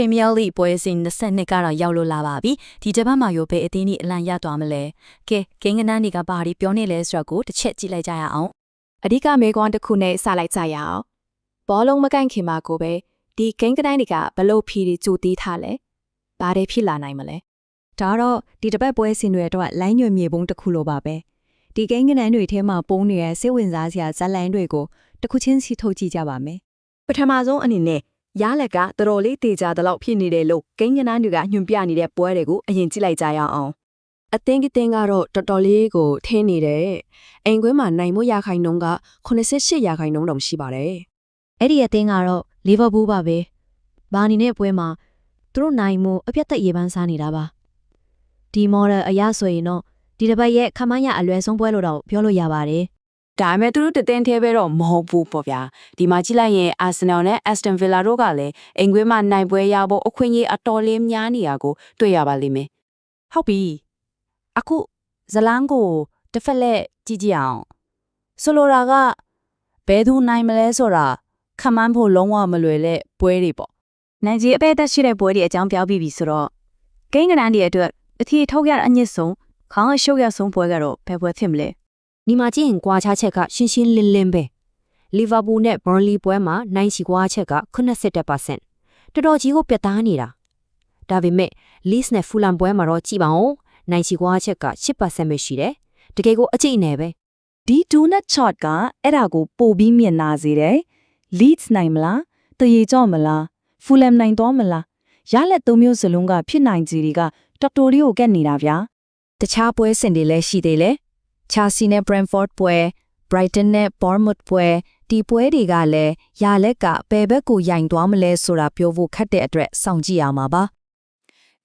Premier League ပွဲစဉ်22ကတော့ရောက်လို့လာပါပြီဒီတစ်ပတ်မှာရောဘယ်အသင်းကြီးအလံရသွားမလဲကဲဂိမ်းကနန်းတွေကဘာတွေပြောနေလဲဆိုတော့ကိုတစ်ချက်ကြည့်လိုက်ကြရအောင်အဓိကမေကွန်တစ်ခုနဲ့စလိုက်ကြရအောင်ဘောလုံးမကန်ခင်မှာကိုပဲဒီဂိမ်းကနန်းတွေကဘလို့ဖြီတွေကြိုတီးထားလဲဘာတွေဖြစ်လာနိုင်မလဲ ဒါတော့ဒီတစ်ပတ်ပွဲစဉ်တွေအတွက်လိုင်းညွှန်မြေပုံတစ်ခုလိုပါပဲဒီကိန်းကနန်းတွေထဲမှာပုံနေတဲ့စိတ်ဝင်စားစရာဇာတ်လမ်းတွေကိုတစ်ခုချင်းစီထုတ်ကြည့်ကြပါမယ်ပထမဆုံးအနေနဲ့ရလက်ကတော်တော်လေးတေချာတဲ့လောက်ဖြစ်နေတယ်လို့ကိန်းကနန်းတွေကညွှန်ပြနေတဲ့ပွဲတွေကိုအရင်ကြည့်လိုက်ကြရအောင်အသင်းကတော့တော်တော်လေးကိုထင်းနေတယ်အိမ်ကွင်းမှာနိုင်မှုရခိုင်နှုန်းက88ရာခိုင်နှုန်းတောင်ရှိပါတယ်အဲ့ဒီအသင်းကတော့လီဗာပူးပါပဲဘာနီနဲ့ပွဲမှာသူတို့နိုင်မှုအပြတ်သက်ရေပန်းစားနေတာပါဒီမော်ဒယ်အရဆိုရင်တော့ဒီတစ်ပတ်ရဲ့ခမန်းရအလွယ်ဆုံးပွဲလို့တော့ပြောလို့ရပါတယ်ဒါပေမဲ့သူတို့တတင်းသေးပဲတော့မဟုတ်ဘူးပေါ့ဗျာဒီမှာကြည့်လိုက်ရင်အာဆင်နယ်နဲ့အက်စတန်ဗီလာတို့ကလည်းအိမ်ကွင်းမှာနိုင်ပွဲရဖို့အခွင့်အရေးအတော်လေးများနေတာကိုတွေ့ရပါလိမ့်မယ်ဟုတ်ပြီအခုဇလန်းကိုတစ်ဖက်လက်ကြည့်ကြည့်အောင်ဆိုလိုတာကဘယ်သူနိုင်မလဲဆိုတာခမန်းဖို့လုံးဝမလွယ်တဲ့ပွဲတွေပေါ့နိုင်ကြီးအပဲသက်ရှိတဲ့ပွဲတွေအကြောင်းပြောပြပြီးဆိုတော့ဂိမ်းကနန်းတွေအတွက်အထီထုတ်ရအညစ်ဆုံးခေါင်းအရှုပ်ရဆုံးပွဲကတော့ဘယ်ပွဲဖြစ်မလဲဒီမှာကြည့်ရင်ကွာခြားချက်ကရှင်းရှင်းလင်းလင်းပဲလီဗာပူးနဲ့ဘော်လီပွဲမှာနိုင်ချီကွာချက်က80%တော်တော်ကြီးကိုပြတ်သားနေတာဒါပေမဲ့လစ်နဲ့ဖူလန်ပွဲမှာတော့ကြည့်ပါဦးနိုင်ချီကွာချက်က8%ပဲရှိတယ်တကယ်ကိုအကျိတ်နေပဲဒီ2net shot ကအဲ့ဒါကိုပို့ပြီးမြင်နာစေတယ် leads နိုင်မလားတရေကြော့မလား Fulham နိုင်တော့မလားရလက်သုံးမျိုးစလုံးကဖြစ်နိုင်ကြတွေကတော်တော်လေးကိုကက်နေတာဗျာတခြားပွဲစဉ်တွေလည်းရှိသေးတယ် Chelsea နဲ့ Brentford ပွဲ Brighton နဲ့ Bournemouth ပွဲဒီပွဲတွေကလည်းရလက်ကဘယ်ဘက်ကိုရိုင်သွားမလဲဆိုတာပြောဖို့ခက်တဲ့အတွက်စောင့်ကြည့်ရမှာပါ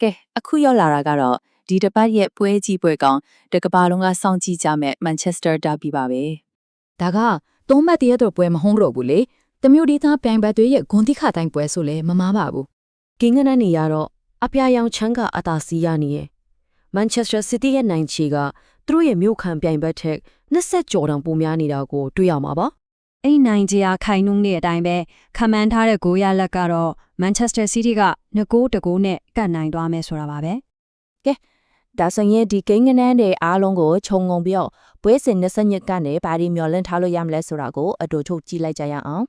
ကဲအခုရောက်လာတာကတော့ဒီတစ်ပတ်ရဲ့ပွဲကြီးပွဲကောင်တကဘာလုံးကစောင့်ကြည့်ကြမဲ့ Manchester Derby ပါပဲဒါကသုံးမှတ်တရတော့ပွဲမဟုတ်တော့ဘူးလေတမျိုးဒေသပြိုင်ဘက်တွေရဲ့ဂွန်တိခတိုင်းပွဲဆိုလဲမမားပါဘူးဂိမ်းကနန်းနေရတော့အပြာရောင်ချမ်းကအသာစီးရနေရဲ့ Manchester City ရဲ့နိုင်ချီကသူတို့ရဲ့မြို့ခံပြိုင်ဘက်ထက်20ကျော်တောင်ပိုများနေတာကိုတွေ့ရမှာပါအဲ့နိုင်ကြခိုင်နှုန်းတဲ့အတိုင်းပဲခမန်းထားတဲ့ဂိုးရလက်ကတော့ Manchester City က2-1နဲ့ကတ်နိုင်သွားမယ်ဆိုတာပါပဲကဲဒါဆိုရင်ဒီဂိမ်းကနန်းတွေအားလုံးကိုခြုံငုံပြီးတော့ပွဲစဉ်20ညကနေဘာဒီမျော်လင့်ထားလို့ရမလဲဆိုတာကိုအတူချုပ်ကြည့်လိုက်ကြရအောင်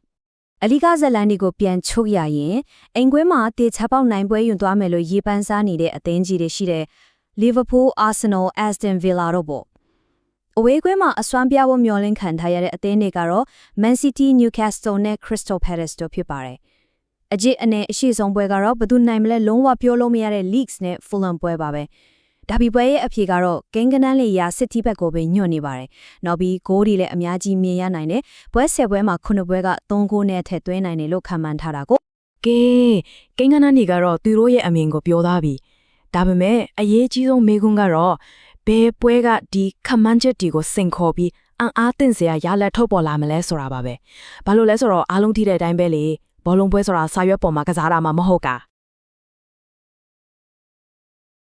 အလီကဇလန်ဒီကိုပြန်ချုပ်ရရင်အိမ်ကွင်းမှာတေချပေါက်နိုင်ပွဲယူသွားမယ်လို့ရေပန်းစားနေတဲ့အသင်းကြီးတွေရှိတဲ့ Liverpool, Arsenal, Aston Villa တို့ပေါ့အဝေးကွင်းမှာအစွမ်းပြဖို့မျှော်လင့်ခံထားရတဲ့အသင်းတွေကတော့ Man City, Newcastle နဲ့ Crystal Palace တို့ဖြစ်ပါတယ်အကြည့်အနေအရှိဆုံးပွဲကတော့ဘယ်သူနိုင်မလဲလုံးဝပြောလို့မရတဲ့ Leeds နဲ့ Fulham ပွဲပါပဲဒါပြီးပွဲရဲ့အဖြေကတော့ဂိမ်းကနန်းလေးရာ City ဘက်ကိုပဲညွှန်နေပါတယ်နောက်ပြီးဂိုးတွေလည်းအများကြီးမြင်ရနိုင်တယ်ပွဲ10ပွဲမှာ9ပွဲက3ဂိုးနဲ့ထည့်သွင်းနိုင်တယ်လို့ခန့်မှန်းထားတာကိုကဲဂိမ်းကနန်းတွေကတော့သူတို့ရဲ့အမြင်ကိုပြောသားပြီဒါပေမဲ့အရေးကြီးဆုံးမေးခွန်းကတော့ဘယ်ပွဲကဒီခမန်းချက်တွေကိုစင်ခေါ်ပြီးအားသင့်စရာရလက်ထုတ်ပေါ်လာမလဲဆိုတာပါပဲဘာလို့လဲဆိုတော့အားလုံးထိတဲ့အတိုင်းပဲလေဘောလုံးပွဲဆိုတာစာရွက်ပေါ်မှာကစားတာမှမဟုတ်တာ